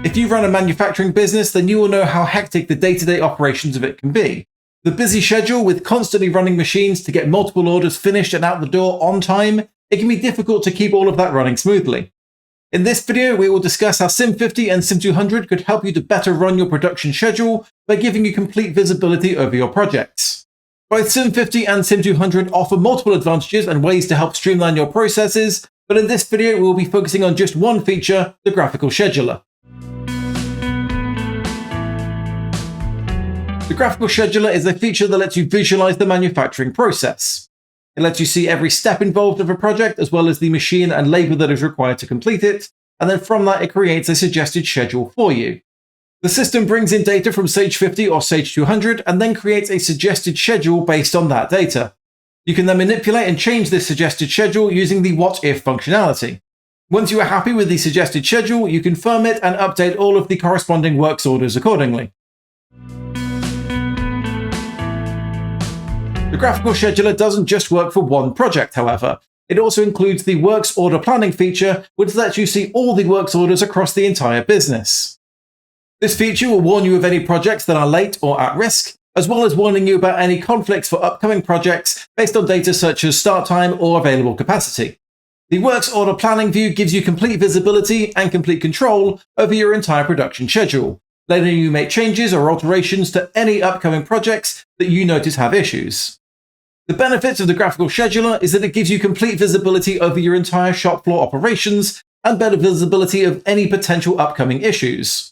If you run a manufacturing business, then you will know how hectic the day-to-day operations of it can be. The busy schedule with constantly running machines to get multiple orders finished and out the door on time, it can be difficult to keep all of that running smoothly. In this video, we will discuss how Cim50 and Cim200 could help you to better run your production schedule by giving you complete visibility over your projects. Both Cim50 and Cim200 offer multiple advantages and ways to help streamline your processes, but in this video, we will be focusing on just one feature, the graphical scheduler. The graphical scheduler is a feature that lets you visualize the manufacturing process. It lets you see every step involved of a project, as well as the machine and labor that is required to complete it, and then from that it creates a suggested schedule for you. The system brings in data from Sage50 or Sage200 and then creates a suggested schedule based on that data. You can then manipulate and change this suggested schedule using the what if functionality. Once you are happy with the suggested schedule, you can firm it and update all of the corresponding works orders accordingly. The graphical scheduler doesn't just work for one project, however. It also includes the works order planning feature, which lets you see all the works orders across the entire business. This feature will warn you of any projects that are late or at risk, as well as warning you about any conflicts for upcoming projects based on data such as start time or available capacity. The works order planning view gives you complete visibility and complete control over your entire production schedule, letting you make changes or alterations to any upcoming projects that you notice have issues. The benefits of the graphical scheduler is that it gives you complete visibility over your entire shop floor operations and better visibility of any potential upcoming issues.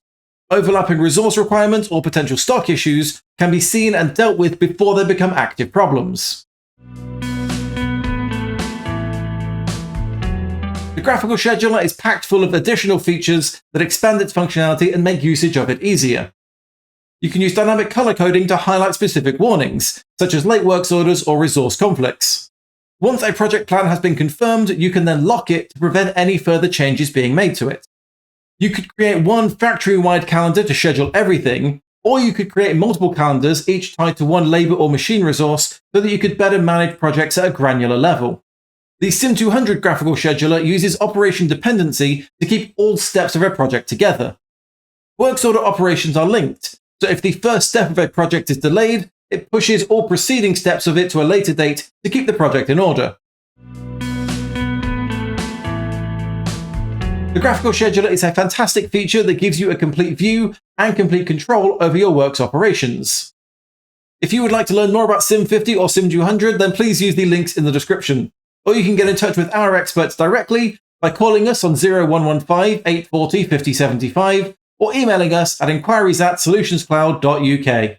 Overlapping resource requirements or potential stock issues can be seen and dealt with before they become active problems. The graphical scheduler is packed full of additional features that expand its functionality and make usage of it easier. You can use dynamic color coding to highlight specific warnings, such as late works orders or resource conflicts. Once a project plan has been confirmed, you can then lock it to prevent any further changes being made to it. You could create one factory-wide calendar to schedule everything, or you could create multiple calendars, each tied to one labor or machine resource, so that you could better manage projects at a granular level. The Cim200 graphical scheduler uses operation dependency to keep all steps of a project together. Works order operations are linked, so if the first step of a project is delayed, it pushes all preceding steps of it to a later date to keep the project in order. The graphical scheduler is a fantastic feature that gives you a complete view and complete control over your work's operations. If you would like to learn more about Cim50 or Cim200, then please use the links in the description. Or you can get in touch with our experts directly by calling us on 0115 840 5075 or emailing us at inquiries@solutionscloud.uk.